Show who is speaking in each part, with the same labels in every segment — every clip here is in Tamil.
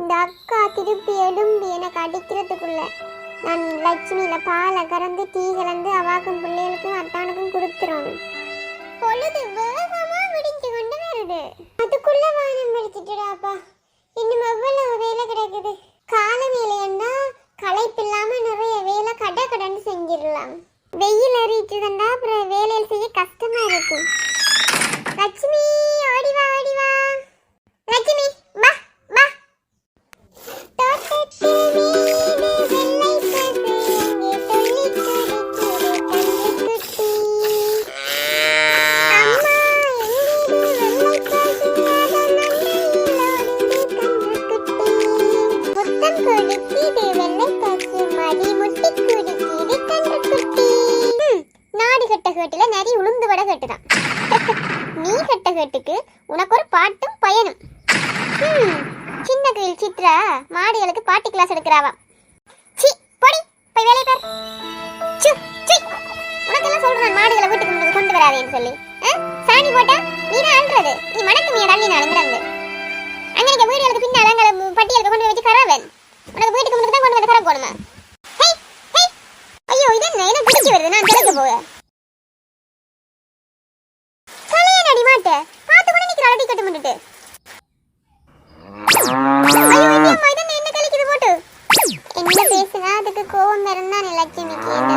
Speaker 1: இந்த அக்கா திருப்பி எழும்பி எனக்கு அடிக்கிறதுக்குள்ள நான் லட்சுமியில பாலை கறந்து டீ கலந்து அவாக்கும் பிள்ளைகளுக்கும் அத்தானுக்கும் கொடுத்துரும். பொழுது வேகமா விடிஞ்சு கொண்டு வருது. அதுக்குள்ள வானம் வெடிச்சிட்டுடாப்பா. இன்னும் எவ்வளவு வேலை கிடக்குது. கால வேலையன்னா களைப்பில்லாம நிறைய வேலை கடன்னு செஞ்சிடலாம். வெயில் அறிவிச்சதுண்டா அப்புறம் வேலையில் செய்ய கஷ்டமா இருக்கும். லட்சுமி ஓடிவா ஓடிவா. லட்சுமி வா வா. நரி உளுந்து வட கேட்டுதான். நீ கட்ட கேட்டுக்கு உனக்கு ஒரு பாட்டும் பயனும். சின்ன கோயில் சித்ரா மாடிகளுக்கு பாட்டி கிளாஸ் எடுக்கிறாவா. சி பொடி போய் வேலைய பார். சி சி உனக்கெல்லாம் சொல்றேன் மாடிகளை வீட்டுக்கு கொண்டு வராதேன்னு சொல்லி. சாணி போட்டா நீ தான் அழுறது. நீ மணக்கு மீட அள்ளி நாளுங்கிறது. அங்கே வீடுகளுக்கு பின்னால அங்கே பட்டியலுக்கு கொண்டு வச்சு கரவன். உனக்கு வீட்டுக்கு முன்னாடி தான் கொண்டு வந்து கர போகணுமா? ஐயோ இது என்ன பிடிச்சி வருது. நான் திறக்க போக பாத்து கூட நிக்கிற அடி கட்டு முன்னிட்டு. ஐயோ இந்த அம்மா இத என்ன கலிக்குது போட்டு. என்ன பேசுனா அதுக்கு கோவம் வரணும் லட்சுமிக்கு. இந்த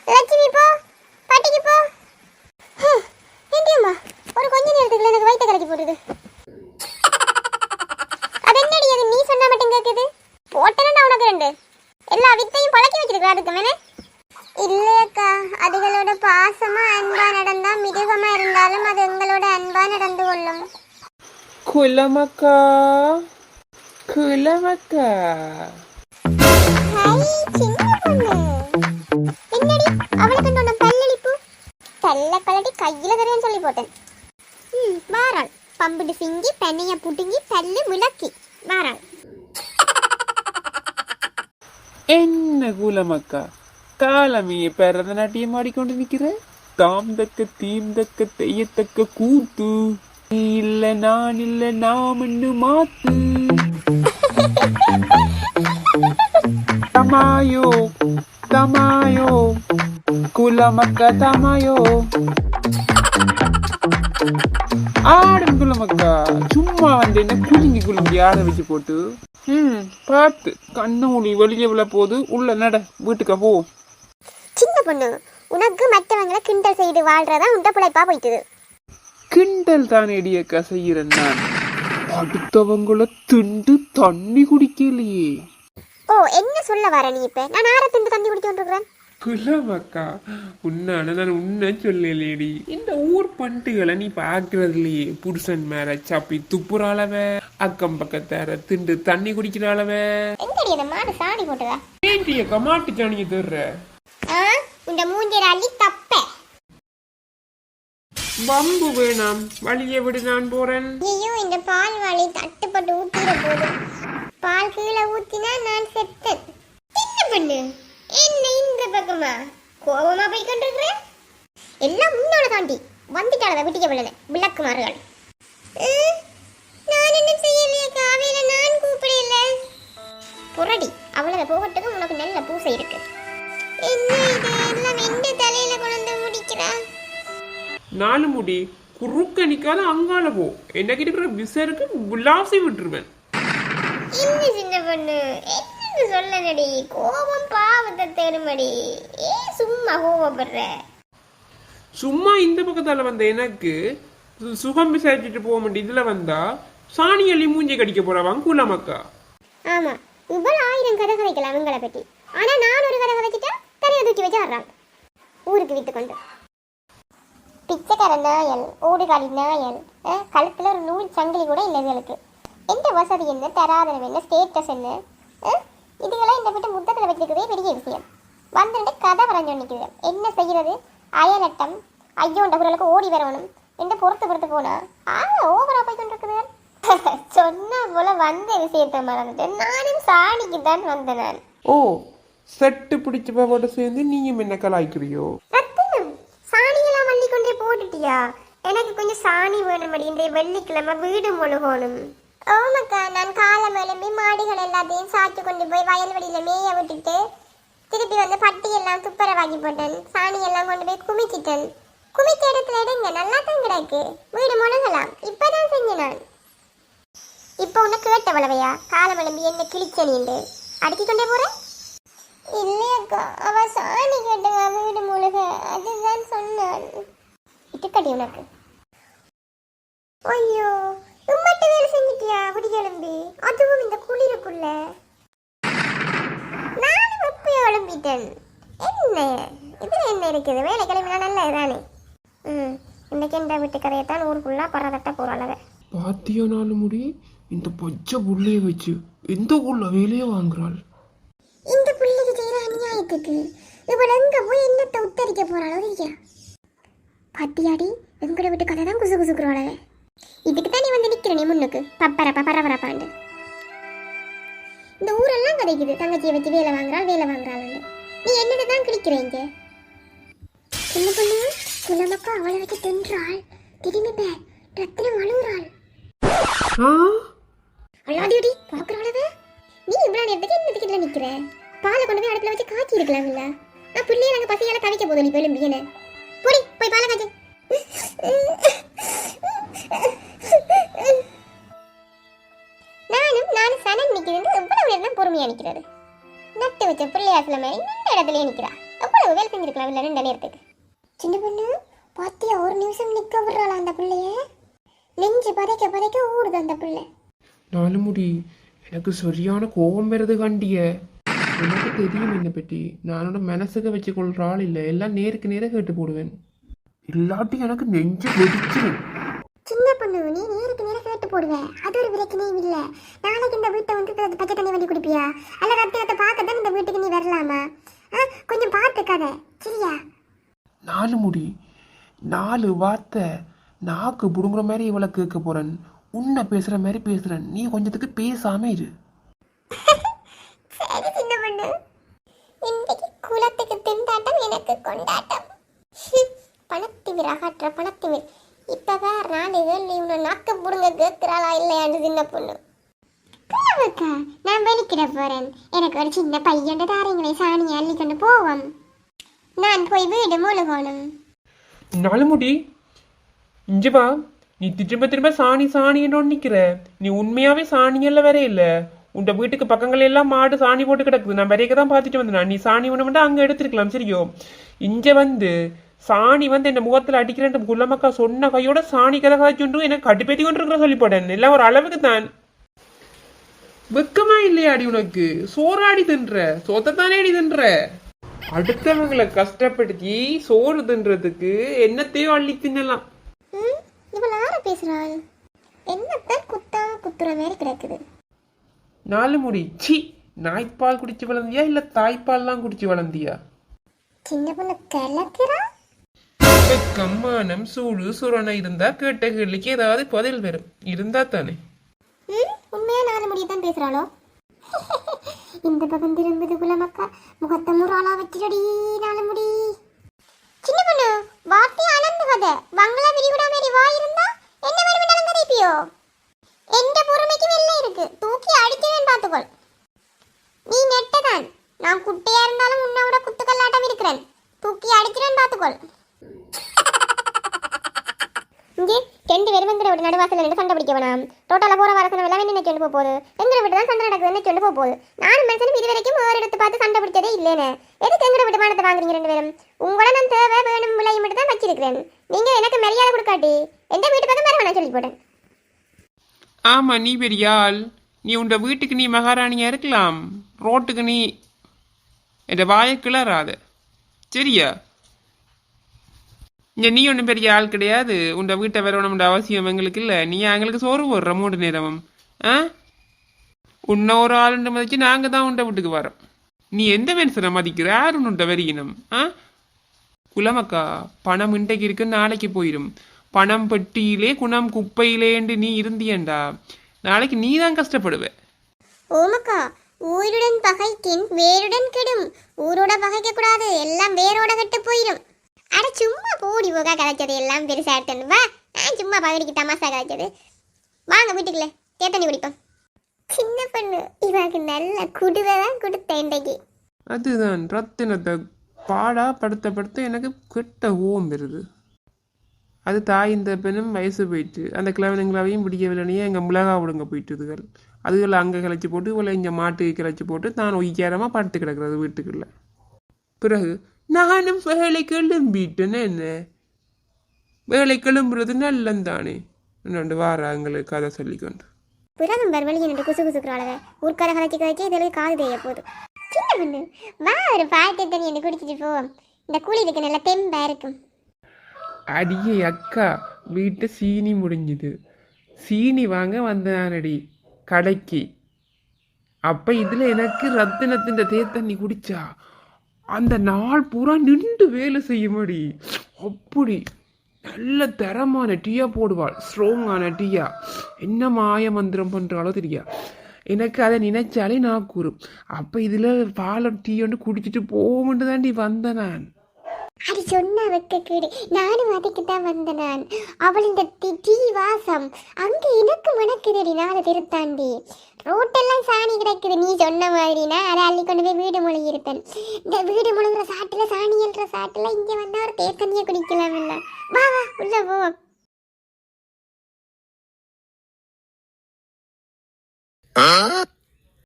Speaker 1: லட்சுமி போ பாட்டிக்கு போ. ஏண்டியம்மா ஒரு கொஞ்ச நேரத்துக்குள்ள எனக்கு வயித்த கலக்கி போடுது. அது என்னடி அது நீ சொன்னா மட்டும் கேக்குது. போட்டேன்னா உனக்கு ரெண்டு எல்லா வித்தையும் பழக்கி வச்சிருக்கா அதுக்கு மேல. இல்லையக்கா அதுகளோட பாசமா அன்பா நடந்தா மிருகமா இருந்தாலும் அது எங்களோட அன்பா நடந்து கொள்ளும்.
Speaker 2: குலமக்கா குலமக்கா.
Speaker 1: என்னடி அவளுக்கு நான் பல்லளிப்பு தள்ள கலட்டி கையில தரேன்னு சொல்லி போட்டேன். வாராள் பம்புடு சிங்கி பெண்ணைய புடுங்கி தள்ளு முளக்கி வாராள்.
Speaker 2: என்ன குலமக்கா காலமைய பரதநாட்டியம் ஆடிக்கொண்டு நிக்கிற. தாம் தக்க தீம் தக்க தெய்யத்தக்க கூத்து. நீ இல்ல நான் இல்ல நாம் மாத்து. தமாயோ தமாயோ குலமக்கா தமாயோ. ஆடும் குலமக்கா சும்மா வந்து என்ன குலுங்கி ஆட வச்சு போட்டு. பார்த்து கண்ணு மொழி வெளியே விழ போது. உள்ள நட வீட்டுக்கா போ.
Speaker 1: சின்ன பொண்ணு உனக்கு மற்றவங்களை கிண்டல் செய்து வாழ்றதா உண்ட பிழைப்பா போயிட்டுது.
Speaker 2: கிண்டல் தானே இடியக்கா செய்யறேன் நான். அடுத்தவங்கள திண்டு தண்ணி குடிக்கலையே.
Speaker 1: ஓ என்ன சொல்ல வர நீ? இப்ப நான் ஆற திண்டு தண்ணி குடிக்க வந்துருக்கிறேன்.
Speaker 2: குலமக்கா உன்னால நான் உன்ன சொல்லலேடி. இந்த ஊர் பண்டுகளை நீ பாக்குறதுலயே புருஷன் மேல சாப்பி துப்புறாளவ, அக்கம் பக்கத்தார திண்டு தண்ணி குடிக்கிறாளவ.
Speaker 1: எங்கடி அந்த மாடு சாணி போட்டதா?
Speaker 2: ஏண்டியக்கா மாட்டு சாணியை தர்ற
Speaker 1: இந்த மூஞ்சிர அள்ளி தப்ப.
Speaker 2: வம்பு வேணாம் வழியை விடு நான் போறேன்.
Speaker 1: ஐயோ இந்த பால் வாளி தட்டுப்பட்டு ஊத்திர போது. பால் கீழே ஊத்தினா நான் செத்தேன். என்ன பண்ணு என்ன இந்த பக்கமா கோபமா போய் கொண்டிருக்கிறேன். எல்லாம் முன்னோட தாண்டி வந்துட்டாள வீட்டுக்கு விழல விளக்கு மாறுகள். நான் என்ன செய்யலையே காவையில நான் கூப்பிடல. புரடி அவளை போகட்டுக்கு உனக்கு நல்ல பூசை இருக்கு. என்ன இது எல்லாம் எந்த தலையில கொண்டு முடிக்கிறா?
Speaker 2: நாலு முடி குறுக்க நிக்காத அங்கால போ. என்ன கிட்ட விசருக்கு விளாசி விட்டுருவேன்.
Speaker 1: என்ன சின்ன பொண்ணு என்ன சொல்லடி? கோபம் பாவத்தை தேடுமடி. சும்மா கோபப்படுற.
Speaker 2: சும்மா இந்த பக்கத்தால வந்த எனக்கு சுகம் விசாரிச்சுட்டு போக முடியும். இதுல வந்தா சாணி அள்ளி மூஞ்சி கடிக்க போறவாங்க குலமக்கா.
Speaker 1: ஆமா இவ்வளவு 1000 கதை கதைக்கலாம் அவங்கள பத்தி. ஆனா நான் ஒரு கதை கதைச்சிட்டா தரையை தூக்கி வச்சு ஆடுறாங்க ஊருக்கு வித்து கொண்டு. பிச்சைக்கார நாயல் ஓடுகாடி நாயல் கழுத்துல ஒரு நூல் சங்கிலி கூட இல்லை இவளுக்கு. எந்த வசதி என்ன தராதனம் என்ன ஸ்டேட்டஸ் என்ன இதுக்கெல்லாம் இந்த வீட்டு முத்தத்தில் வச்சிருக்கிறதே பெரிய விஷயம். வந்துட்டு கதை வரைஞ்சு நிற்குது. என்ன செய்யறது? அயலட்டம் ஐயோண்ட குரலுக்கு ஓடி வரணும் என்று பொறுத்து போனா ஓவரா போய் கொண்டிருக்குது. சொன்னா போல வந்த விஷயத்தை மறந்துட்டு நானும் சாணிக்கு தான் வந்தேன் நான்.
Speaker 2: ஓ செட்டு பிடிச்சவோட சேர்ந்து நீயும் என்ன கலாய்க்கிறியோ?
Speaker 1: சாணியெல்லாம் மல்லி கொண்டே போட்டுட்டியா? எனக்கு கொஞ்சம் சாணி வேணும். இந்த வெள்ளிக்கிழமை வீடு மொழுகணும். ஓமக்கா நான் கால மாடுகள் எல்லாத்தையும் சாய்ச்சி கொண்டு போய் வயல்வெளியில மேய விட்டுட்டு திருப்பி வந்து பட்டி எல்லாம் துப்புரவாக்கி போட்டேன். சாணி எல்லாம் கொண்டு போய் குமிச்சிட்டேன். குமிச்ச இடத்துல எடுங்க நல்லா தான் கிடக்கு. வீடு முழுகலாம். இப்பதான் செஞ்சேன் நான். இப்போ உன்னை கேட்ட வளவையா காலம் விளம்பி என்ன கிழிச்ச நீண்டு அடிக்கி கொண்டே போறேன். இல்லையாக்கா அவ சாணி கேட்டுங்க வீடு முழுக அதுதான் சொன்னான். இட்டுக்கடி உனக்கு. ஐயோ உம்மட்டு வேலை செஞ்சிட்டியா அப்படி கிளம்பி அதுவும் இந்த குளிருக்குள்ள. நானும் எப்பயோ கிளம்பிட்டேன். என்ன இதுல என்ன இருக்குது வேலை கிளம்பினா நல்லது தானே. இன்னைக்கு இந்த வீட்டு கதையத்தான் ஊருக்குள்ள பரதட்ட போறாளவே.
Speaker 2: பாத்தியா நாலு முடி இந்த பச்சை புள்ளைய வச்சு எந்த ஊர்ல வேலையை வாங்குறாள்.
Speaker 1: இந்த புள்ளைக்கு செய்யற அநியாயத்துக்கு இவள் எங்க போய் என்னத்தை உத்தரிக்க போறாளோ இல்லையா. பாத்தியாடி எங்கட வீட்டு கதை தான் குசு குசுக்குறாளவே. இதுக்கு தான் நீ வந்து நிக்கிறனே முன்னுக்கு பப்பரப்பா பரபரப்பாண்டு. இந்த ஊரெல்லாம் கதைக்குது தங்கச்சியை வச்சு வேலை வாங்குறாள். நீ என்னது தான் கிழிக்கிறீங்க. சின்ன பொண்ணு குலமக்கா அவளை வச்சு தின்றாள். திரும்பி ரத்தினம் அழுகுறாள். அல்லாடியடி பாக்குறாளவே. நீ இவ்வளவு நேரத்துக்கு என்னத்துக்கு நிக்கிற? பாலை கொண்டு போய் அடுப்புல வச்சு காய்ச்சி இருக்கலாம் இல்ல. நான் பிள்ளைய நாங்க பசியால தவிக்க போதும். நீ போய் என்ன போடி போய் பாலை காய்ச்சி. நானும் சனன் நிக்கிறது எவ்வளவு நேரம் பொறுமையா நிக்கிறது. நட்டு வச்ச பிள்ளையாசுல மாதிரி இந்த இடத்துலயே நிக்கிறா. எவ்வளவு வேலை செஞ்சிருக்கலாம் இல்ல 2 நேரத்துக்கு. சின்ன பொண்ணு பாத்தியா ஒரு நிமிஷம் நிக்க விடுறாளா அந்த பிள்ளைய. நெஞ்சு பதைக்க ஊடுது அந்த பிள்ளை.
Speaker 2: நாலு முடி எனக்கு சரியான கோபம் வருது கண்டிய. எனக்கு தெரியும் என்னை பற்றி. நானோட மனசுக்கு வச்சு கொள்ற ஆள் இல்லை. எல்லாம் நேருக்கு நேரம் கேட்டு போடுவேன். இல்லாட்டி எனக்கு நெஞ்சு வெடிச்சிடும்.
Speaker 1: சின்ன பொண்ணு நீ நேருக்கு நேரம் கேட்டு போடுவேன். அது ஒரு பிரச்சனையும் இல்ல. நாளைக்கு இந்த வீட்டை வந்து பச்சை தண்ணி வண்டி குடிப்பியா அல்ல ரத்தத்தை பார்க்கத்தான் இந்த வீட்டுக்கு நீ வரலாமா? கொஞ்சம் பார்த்துக்காத சரியா.
Speaker 2: நாலு முடி 4 வார்த்தை நாக்கு புடுங்குற மாதிரி இவளை கேட்க போறேன். உன்னை பேசுற மாதிரி பேசுறேன். நீ கொஞ்சத்துக்கு பேசாம இரு.
Speaker 1: சரி சின்ன பொண்ணு. இன்னைக்கு குலத்துக்கு திண்டாட்டம் எனக்கு கொண்டாட்டம். பணத்திமிர் அகற்ற பணத்திமிர். இப்பவே 4 நீ உன்னை நாக்க புடுங்க கேட்கிறாளா இல்லையான்னு சின்ன பொண்ணு. நான் வெளிக்கிட போறேன். எனக்கு ஒரு சின்ன பையன் தாரங்களை சாணியை அள்ளி கொண்டு போவோம். நான் போய் வீடு மூழ்கணும்.
Speaker 2: நாலு முடி இங்க வா. நீ திரும்ப சாணி என்ன நிக்கிற? நீ உண்மையாவே சாணியெல்லாம் வேற இல்ல. உன் வீட்டுக்கு பக்கங்கள் எல்லாம் மாடு சாணி போட்டு கிடக்குது. நான் வரையக்க தான் பார்த்துட்டு வந்தேன். நீ சாணி ஒன்று அங்க எடுத்துருக்கலாம் சரியோ. இங்க வந்து சாணி வந்து என்ன முகத்துல அடிக்கிறேன் குள்ளமக்கா சொன்ன கையோட சாணி கதகாச்சுண்டு எனக்கு கட்டுப்பேத்தி கொண்டு இருக்கிற சொல்லி போட்டேன். எல்லாம் ஒரு அளவுக்கு தான். வெக்கமா இல்லையாடி உனக்கு? சோறாடி தின்ற சொத்தத்தானே அடி தின்ற. அடுத்தவங்களை கஷ்டப்படுத்தி சோறு தின்றதுக்கு என்னத்தையோ அள்ளி தின்னலாம்.
Speaker 1: இவள் யார பேசுறாள்? என்னத்தான் குத்துற மாதிரி கிடக்குது.
Speaker 2: 4 முடி சி. நாய்ப்பால் குடிச்சு வளர்ந்தியா இல்ல தாய்ப்பால்லாம் குடிச்சு வளர்ந்தியா?
Speaker 1: சின்ன பொண்ணு கிளக்கிறா.
Speaker 2: கம்மானம் சூடு சுரணை இருந்தா கேட்ட கேள்விக்கு ஏதாவது பதில் வரும். இருந்தா தானே.
Speaker 1: உண்மையா 4 முடியத்தான் பேசுறாளோ? இந்த பக்கம் திரும்புது குலமக்கா. முகத்தை முறாளா வச்சிடடி 4 முடி. சின்ன பொண்ணு வார்த்தை அளந்து கதை பங்களா விரிகுடா மாரி வாயிருந்தா என்ன வேணும் நடங்கறிப்பியோ. எந்த பொறுமைக்கு வெள்ள இருக்கு. தூக்கி அடிக்கிறேன் பார்த்துக்கொள். நீ நெட்டதான். நான் குட்டையா இருந்தாலும் உன்னோட குத்துக்கல்லாட்டம் இருக்கிறேன். தூக்கி அடிக்கிறேன் பார்த்துக்கொள். இங்கே 2 பேரும் எங்கிற விட்டு நடுவாசல நின்று சண்டை பிடிக்க வேணாம். டோட்டலா போற வரசனம் எல்லாம் என்ன சொல்லி போகுது. எங்கிற விட்டு தான் சண்டை நடக்குதுன்னு சொல்லி போகுது. நானும் மனுஷனும் இது வரைக்கும் ஒரு எடுத்து பார்த்து சண்டை பிடிச்சதே இல்லைன்னு. எதுக்கு எங்கிற விட்டு மானத்தை வாங்குறீங்க 2 பேரும்? உங்கள நான் தேவை வேணும் விலை மட்டும் தான் வச்சிருக்கிறேன். நீங்க எனக்கு மரியாதை கொடுக்காட்டி எந்த வீட்டு பக்கம் வர வேணாம் சொல்லி போட்டேன்.
Speaker 2: ஆமா நீ பெரிய ஆள். நீ உண்ட வீட்டுக்கு நீ மகாராணியா இருக்கலாம். ரோட்டுக்கு நீ என் வாயை கிளறாத சரியா. இங்க நீ ஒன்றும் பெரிய ஆள் கிடையாது. உண்ட வீட்டை வரணும்ன்ற அவசியம் எங்களுக்கு இல்லை. நீ எங்களுக்கு சோறு போடுற 3 நேரமும். உன்ன ஒரு ஆளுன்ற மதிச்சு நாங்க தான் உண்ட வீட்டுக்கு வரோம். நீ எந்த மனுஷனை மதிக்கிற? யாரு உண்ட வரியினம்? குலமக்கா பணம் இன்றைக்கு இருக்கு நாளைக்கு போயிடும். பணம் பெட்டியிலே குணம் குப்பையிலேன்னு நீ இருந்தியண்டா நாளைக்கு நீ தான் கஷ்டப்படுவ.
Speaker 1: ஓமக்கா ஊருடன் பகைக்கின் வேருடன் கெடும். ஊரோட பகைக்க கூடாது. எல்லாம் வேரோட கெட்டு போயிடும். அட சும்மா போடி போகா கதைச்சது எல்லாம் பெருசா எடுத்துன்னு வா. நான் சும்மா பகடிக்கு தமாசா கதைச்சது. வாங்க வீட்டுக்குள்ள தேத்தண்ணி குடிப்போம். சின்ன பண்ணு இவனுக்கு நல்ல குடுவை தான் கொடுத்தேன் இன்றைக்கு.
Speaker 2: அதுதான் ரத்தினத்தை பாடா படுத்த எனக்கு கெட்ட ஓம் வருது. அது தாய் இந்த பெண்ணும் வயசு போயிட்டு அந்த கிழவனுங்களாவையும் பிடிக்கவில்லையே எங்கள் மிளகா விடுங்க போயிட்டுதுகள். அதுகளை அங்கே கிளச்சி போட்டு இவளை இங்கே மாட்டுக்கு கிளச்சி போட்டு தான் ஒய்யாரமாக படுத்து கிடக்கிறது வீட்டுக்குள்ள. பிறகு நானும் வேலை கிளம்பிட்டேன்னு என்ன வேலை கிளம்புறது நல்லந்தானே என்னண்டு வாராங்களுக்கு கதை சொல்லிக்கொண்டு
Speaker 1: புறநம்பர் வழி என்னட்டு குசு குசுக்குறாளவ ஊர்க்கார கதைச்சி கதைச்சி இதெல்லாம் காது தேய போதும். சின்ன பொண்ணு வா ஒரு பாட்டு தண்ணி என்ன குடிச்சிட்டு போவோம். இந்த கூலிக்கு நல்லா தெம்பா இருக்கும்.
Speaker 2: அடியே அக்கா வீட்டை சீனி முடிஞ்சுது. சீனி வாங்க வந்தானடி கடைக்கு. அப்போ இதில் எனக்கு ரத்தினத்தின் தேத்தண்ணி குடிச்சா அந்த நாள் பூரா நின்று வேலை செய்யும்படி அப்படி நல்ல தரமான டீயா போடுவாள். ஸ்ட்ராங்கான டீயா. என்ன மாய மந்திரம் பண்ணுறாலோ தெரியா. எனக்கு அதை நினைச்சாலே நான் கூறும். அப்போ இதில் பாலை டீ ஒன்று குடிச்சிட்டு போகும்ட்டு தாண்டி வந்தேன் நான்.
Speaker 1: அது சொன்ன வைக்க கேடு நானும் அதுக்கு தான் வந்தேன் நான். அவள் இந்த டீ வாசம் அங்கே எனக்கு மணக்குதடி. நாலு திருத்தாண்டி ரோட்டெல்லாம் சாணி கிடக்குது. நீ சொன்ன மாதிரினா அதை அள்ளி கொண்டு போய் வீடு முழுகி இருப்பேன். இந்த வீடு முழுங்குற சாட்டில் சாணி என்ற சாட்டில் இங்கே வந்தால் ஒரு தேத்தண்ணியை குடிக்கலாம் இல்லை. வா வா உள்ள போ.